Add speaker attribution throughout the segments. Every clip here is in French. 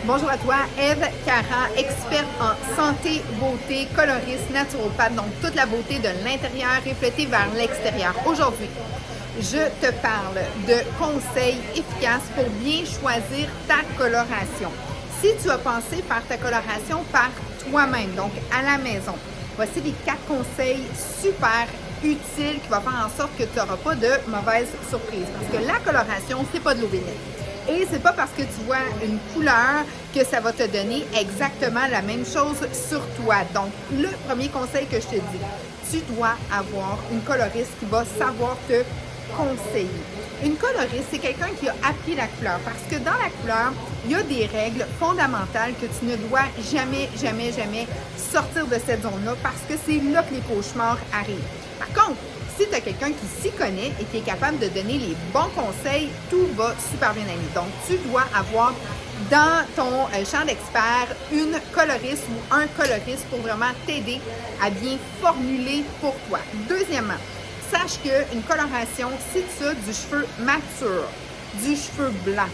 Speaker 1: Bonjour à toi, Eve Caran, experte en santé, beauté, coloriste, naturopathe, donc toute la beauté de l'intérieur reflétée vers l'extérieur. Aujourd'hui, je te parle de conseils efficaces pour bien choisir ta coloration. Si tu as pensé faire ta coloration par toi-même, donc à la maison, voici les 4 conseils super utiles qui vont faire en sorte que tu n'auras pas de mauvaises surprises. Parce que la coloration, c'est pas de l'eau bénite. Et c'est pas parce que tu vois une couleur que ça va te donner exactement la même chose sur toi. Donc, le premier conseil que je te dis, tu dois avoir une coloriste qui va savoir te conseiller. Une coloriste, c'est quelqu'un qui a appris la couleur parce que dans la couleur, il y a des règles fondamentales que tu ne dois jamais sortir de cette zone-là parce que c'est là que les cauchemars arrivent. Par contre, si tu as quelqu'un qui s'y connaît et qui est capable de donner les bons conseils, tout va super bien aller. Donc, tu dois avoir dans ton champ d'expert une coloriste ou un coloriste pour vraiment t'aider à bien formuler pour toi. Deuxièmement, sache qu'une coloration, si tu as du cheveu mature, du cheveu blanc,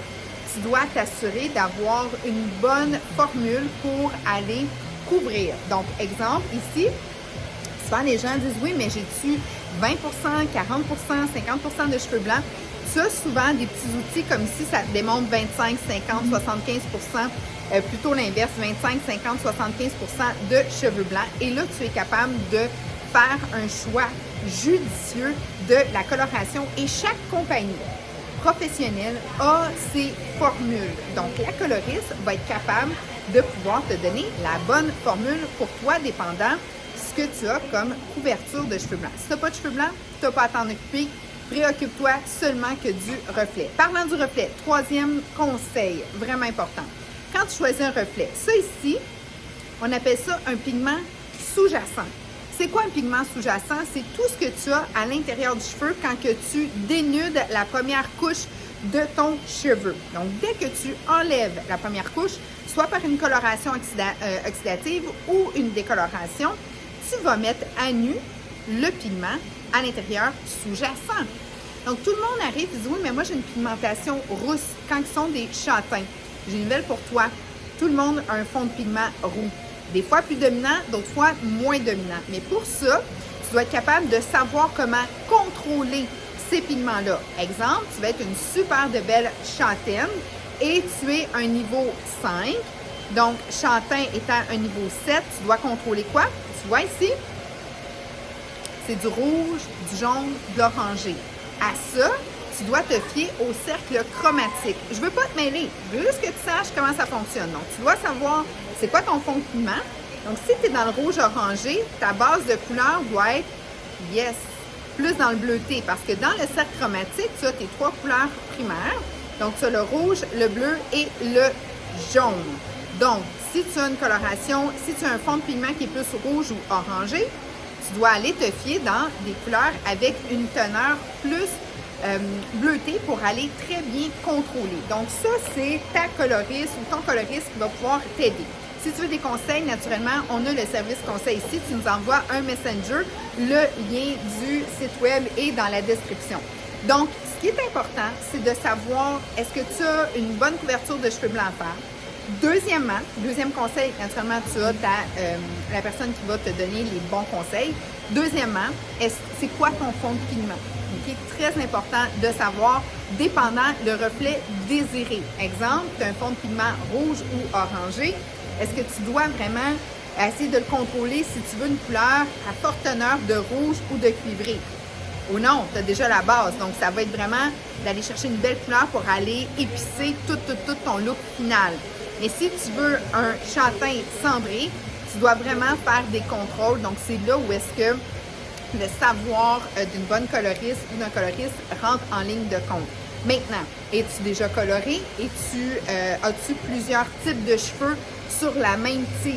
Speaker 1: tu dois t'assurer d'avoir une bonne formule pour aller couvrir. Donc, exemple, ici, souvent les gens disent « Oui, mais j'ai-tu 20 40 50 de cheveux blancs? » Tu as souvent des petits outils comme ici, ça te démontre 25, 50, 75 plutôt l'inverse, 25, 50, 75 de cheveux blancs. Et là, tu es capable de faire un choix judicieux de la coloration et chaque compagnie professionnelle a ses formules. Donc, la coloriste va être capable de pouvoir te donner la bonne formule pour toi, dépendant ce que tu as comme couverture de cheveux blancs. Si tu n'as pas de cheveux blancs, tu n'as pas à t'en occuper. Préoccupe-toi seulement que du reflet. Parlant du reflet, troisième conseil, vraiment important. Quand tu choisis un reflet, ça ici, on appelle ça un pigment sous-jacent. C'est quoi un pigment sous-jacent? C'est tout ce que tu as à l'intérieur du cheveu quand que tu dénudes la première couche de ton cheveu. Donc, dès que tu enlèves la première couche, soit par une coloration oxydative ou une décoloration, tu vas mettre à nu le pigment à l'intérieur sous-jacent. Donc, tout le monde arrive et dit « Oui, mais moi, j'ai une pigmentation rousse quand ils sont des châtains. » J'ai une nouvelle pour toi. Tout le monde a un fond de pigment roux. Des fois plus dominant, d'autres fois moins dominant. Mais pour ça, tu dois être capable de savoir comment contrôler ces pigments-là. Exemple, tu vas être une super de belle châtaine et tu es un niveau 5. Donc, châtain étant un niveau 7, tu dois contrôler quoi? Tu vois ici, c'est du rouge, du jaune, de l'orangé. À ça, tu dois te fier au cercle chromatique. Je ne veux pas te mêler, je veux juste que tu saches comment ça fonctionne. Donc, tu dois savoir c'est quoi ton fond de pigment. Donc, si tu es dans le rouge orangé, ta base de couleur doit être, yes, plus dans le bleuté. Parce que dans le cercle chromatique, tu as tes 3 couleurs primaires. Donc, tu as le rouge, le bleu et le jaune. Donc, si tu as une coloration, si tu as un fond de pigment qui est plus rouge ou orangé, tu dois aller te fier dans des couleurs avec une teneur plus bleutée pour aller très bien contrôler. Donc, ça, c'est ta coloriste ou ton coloriste qui va pouvoir t'aider. Si tu veux des conseils, naturellement, on a le service conseil ici. Tu nous envoies un messenger. Le lien du site web est dans la description. Donc, ce qui est important, c'est de savoir est-ce que tu as une bonne couverture de cheveux blancs à faire. Deuxièmement, deuxième conseil, naturellement, tu as la personne qui va te donner les bons conseils. Deuxièmement, c'est quoi ton fond de pigment? Okay? Très important de savoir, dépendant le reflet désiré. Exemple, tu as un fond de pigment rouge ou orangé. Est-ce que tu dois vraiment essayer de le contrôler si tu veux une couleur à forte teneur de rouge ou de cuivré? Ou non, tu as déjà la base. Donc, ça va être vraiment d'aller chercher une belle couleur pour aller épicer tout ton look final. Mais si tu veux un châtain cendré, tu dois vraiment faire des contrôles. Donc, c'est là où est-ce que le savoir d'une bonne coloriste ou d'un coloriste rentre en ligne de compte. Maintenant, es-tu déjà coloré? As-tu plusieurs types de cheveux sur la même tige?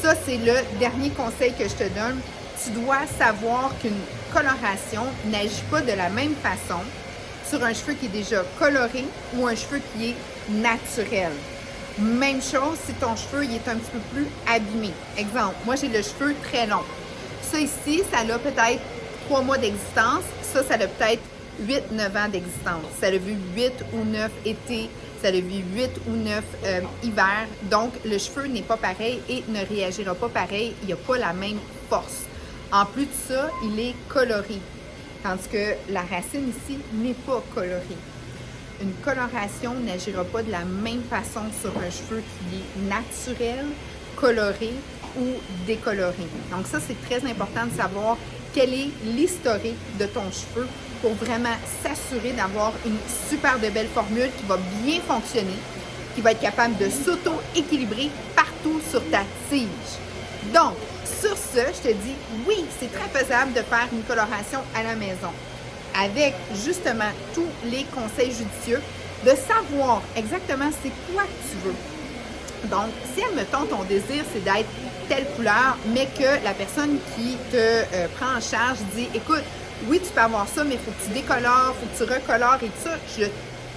Speaker 1: Ça, c'est le dernier conseil que je te donne. Tu dois savoir qu'une coloration n'agit pas de la même façon sur un cheveu qui est déjà coloré ou un cheveu qui est naturel. Même chose si ton cheveu il est un petit peu plus abîmé. Exemple, moi j'ai le cheveu très long. Ça ici, ça a peut-être 3 mois d'existence. Ça a peut-être 8-9 ans d'existence. Ça a vu 8 ou 9 étés. ça le vit 8 ou 9 hivers. Donc, le cheveu n'est pas pareil et ne réagira pas pareil. Il n'y a pas la même force. En plus de ça, il est coloré. Tandis que la racine ici n'est pas colorée. Une coloration n'agira pas de la même façon sur un cheveu qui est naturel, coloré ou décoloré. Donc ça, c'est très important de savoir quel est l'historique de ton cheveu pour vraiment s'assurer d'avoir une super de belle formule qui va bien fonctionner, qui va être capable de s'auto-équilibrer partout sur ta tige. Donc, sur ce, je te dis, oui, c'est très faisable de faire une coloration à la maison avec justement tous les conseils judicieux, de savoir exactement c'est quoi que tu veux. Donc, si, admettons, ton désir, c'est d'être telle couleur, mais que la personne qui te prend en charge dit, écoute, oui, tu peux avoir ça, mais il faut que tu décolores, il faut que tu recolores et tout ça, je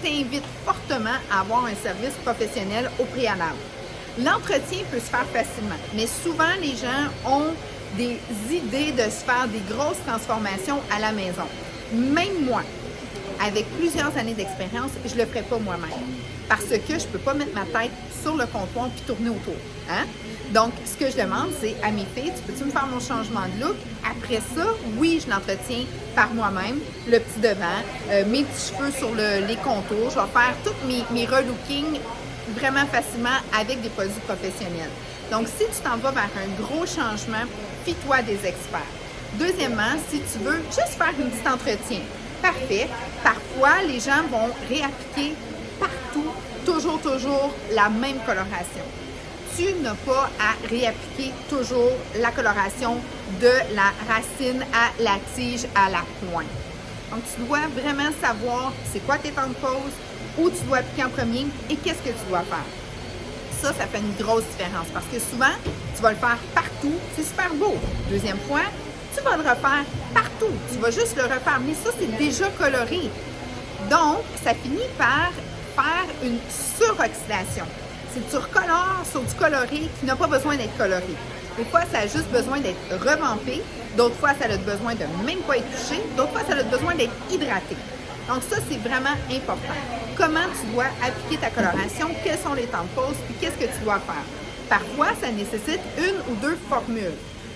Speaker 1: t'invite fortement à avoir un service professionnel au préalable. L'entretien peut se faire facilement, mais souvent, les gens ont des idées de se faire des grosses transformations à la maison. Même moi, avec plusieurs années d'expérience, je ne le ferai pas moi-même. Parce que je ne peux pas mettre ma tête sur le comptoir puis tourner autour. Hein? Donc, ce que je demande, c'est à mes filles, tu peux-tu me faire mon changement de look? Après ça, oui, je l'entretiens par moi-même, le petit devant, mes petits cheveux sur les contours. Je vais faire tous mes relookings vraiment facilement avec des produits professionnels. Donc, si tu t'en vas vers un gros changement, fie-toi des experts. Deuxièmement, si tu veux juste faire un petit entretien, parfait. Parfois, les gens vont réappliquer partout, toujours la même coloration. Tu n'as pas à réappliquer toujours la coloration de la racine à la tige à la pointe. Donc, tu dois vraiment savoir c'est quoi tes temps de pause, où tu dois appliquer en premier et qu'est-ce que tu dois faire. Ça fait une grosse différence parce que souvent, tu vas le faire partout, c'est super beau. Deuxième point, tu vas le refaire partout. Tu vas juste le refaire, mais ça, c'est déjà coloré. Donc, ça finit par faire une suroxydation. C'est que tu recolores sur du coloré qui n'a pas besoin d'être coloré. Des fois, ça a juste besoin d'être revampé. D'autres fois, ça a besoin de même pas être touché. D'autres fois, ça a besoin d'être hydraté. Donc, ça, c'est vraiment important. Comment tu dois appliquer ta coloration, quels sont les temps de pause, puis qu'est-ce que tu dois faire. Parfois, ça nécessite une ou deux formules.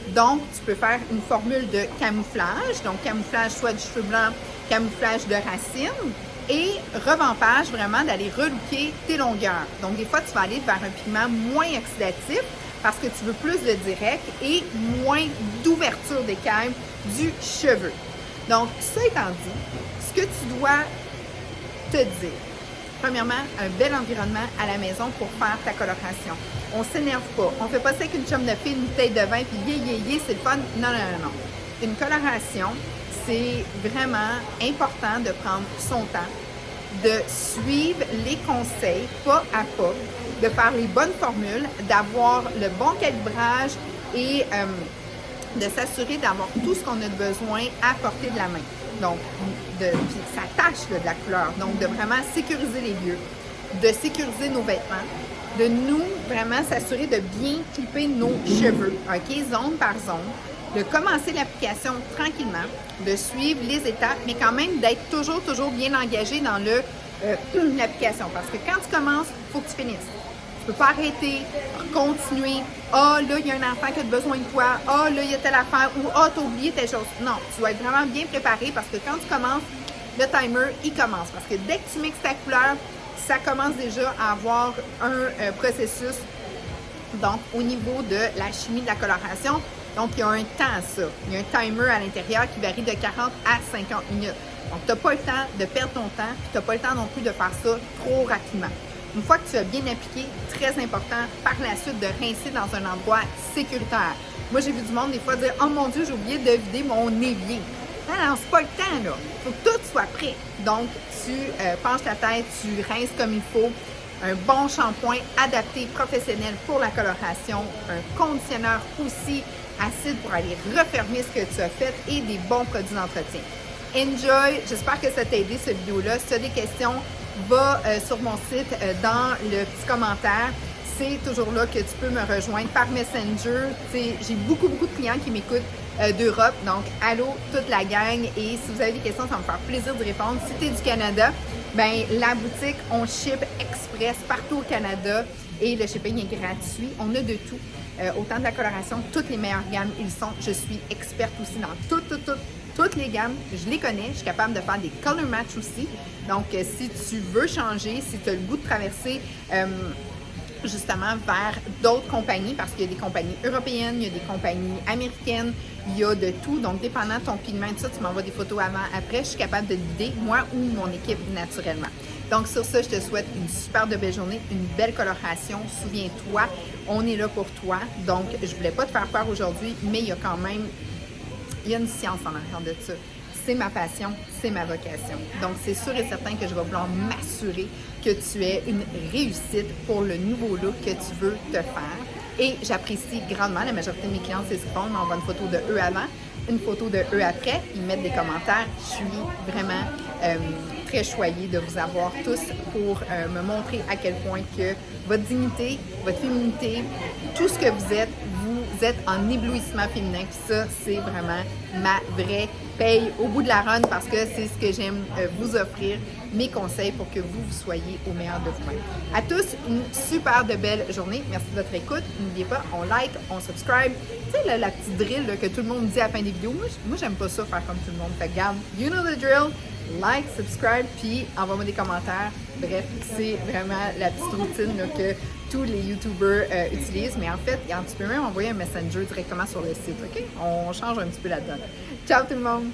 Speaker 1: Donc, tu peux faire une formule de camouflage, donc camouflage soit du cheveu blanc, camouflage de racine, et revampage vraiment d'aller relooker tes longueurs. Donc, des fois, tu vas aller vers un pigment moins oxydatif parce que tu veux plus de direct et moins d'ouverture d'écailles du cheveu. Donc, ça étant dit, ce que tu dois te dire, premièrement, un bel environnement à la maison pour faire ta coloration. On ne s'énerve pas. On ne fait pas ça avec une chum de fille, une bouteille de vin, puis c'est le fun. Non. Une coloration, c'est vraiment important de prendre son temps, de suivre les conseils pas à pas, de faire les bonnes formules, d'avoir le bon calibrage et de s'assurer d'avoir tout ce qu'on a besoin à portée de la main. Donc, ça tâche de la couleur. Donc, de vraiment sécuriser les lieux, de sécuriser nos vêtements, de nous vraiment s'assurer de bien clipper nos cheveux, OK, zone par zone, de commencer l'application tranquillement, de suivre les étapes, mais quand même d'être toujours bien engagé dans l'application. Parce que quand tu commences, il faut que tu finisses. Tu ne peux pas arrêter, continuer. Ah, là, il y a un enfant qui a besoin de toi. Ah, là, il y a telle affaire. Ou ah, tu as oublié telle chose. Non, tu dois être vraiment bien préparé parce que quand tu commences, le timer, il commence. Parce que dès que tu mixes ta couleur, ça commence déjà à avoir un processus, donc, au niveau de la chimie de la coloration. Donc, il y a un temps à ça. Il y a un timer à l'intérieur qui varie de 40 à 50 minutes. Donc, tu n'as pas le temps de perdre ton temps, puis tu n'as pas le temps non plus de faire ça trop rapidement. Une fois que tu as bien appliqué, très important, par la suite, de rincer dans un endroit sécuritaire. Moi, j'ai vu du monde des fois dire « Oh mon Dieu, j'ai oublié de vider mon évier. » Non, c'est pas le temps, là. Il faut que tout soit prêt. Donc, tu penches ta tête, tu rinces comme il faut. Un bon shampoing adapté, professionnel pour la coloration. Un conditionneur aussi acide pour aller refermer ce que tu as fait et des bons produits d'entretien. Enjoy! J'espère que ça t'a aidé, cette vidéo-là. Si tu as des questions, va sur mon site dans le petit commentaire. C'est toujours là que tu peux me rejoindre par Messenger. J'ai beaucoup de clients qui m'écoutent d'Europe. Donc, allô toute la gang. Et si vous avez des questions, ça va me faire plaisir de répondre. Si tu es du Canada, ben la boutique, on ship express partout au Canada et le shipping est gratuit. On a de tout. Autant de la coloration, toutes les meilleures gammes, ils sont. Je suis experte aussi dans toutes les gammes. Je les connais. Je suis capable de faire des color match aussi. Donc, si tu veux changer, si tu as le goût de traverser justement vers d'autres compagnies, parce qu'il y a des compagnies européennes, il y a des compagnies américaines, il y a de tout. Donc, dépendant de ton pigment et tout ça, tu m'envoies des photos avant, après, je suis capable de guider, moi ou mon équipe, naturellement. Donc, sur ça, je te souhaite une super de belle journée, une belle coloration. Souviens-toi, on est là pour toi. Donc, je voulais pas te faire peur aujourd'hui, mais il y a quand même, il y a une science en arrière de ça. C'est ma passion, c'est ma vocation. Donc, c'est sûr et certain que je vais vouloir m'assurer que tu aies une réussite pour le nouveau look que tu veux te faire. Et j'apprécie grandement, la majorité de mes clients, c'est ce qu'ils font, ils m'envoient une photo de eux avant, une photo de eux après, ils mettent des commentaires. Je suis vraiment très choyée de vous avoir tous pour me montrer à quel point que votre dignité, votre féminité, tout ce que vous êtes en éblouissement féminin. Puis ça, c'est vraiment ma vraie paye au bout de la run parce que c'est ce que j'aime vous offrir, mes conseils pour que vous soyez au meilleur de vous-même. À tous, une super de belle journée. Merci de votre écoute. N'oubliez pas, on like, on subscribe. Tu sais, la petite drill là, que tout le monde dit à la fin des vidéos. Moi, j'aime pas ça faire comme tout le monde. Fait que garde, you know the drill. Like, subscribe, puis envoie-moi des commentaires. Bref, c'est vraiment la petite routine là, que tous les YouTubers utilisent. Mais en fait, tu peux même envoyer un messenger directement sur le site, OK? On change un petit peu la donne. Ciao tout le monde!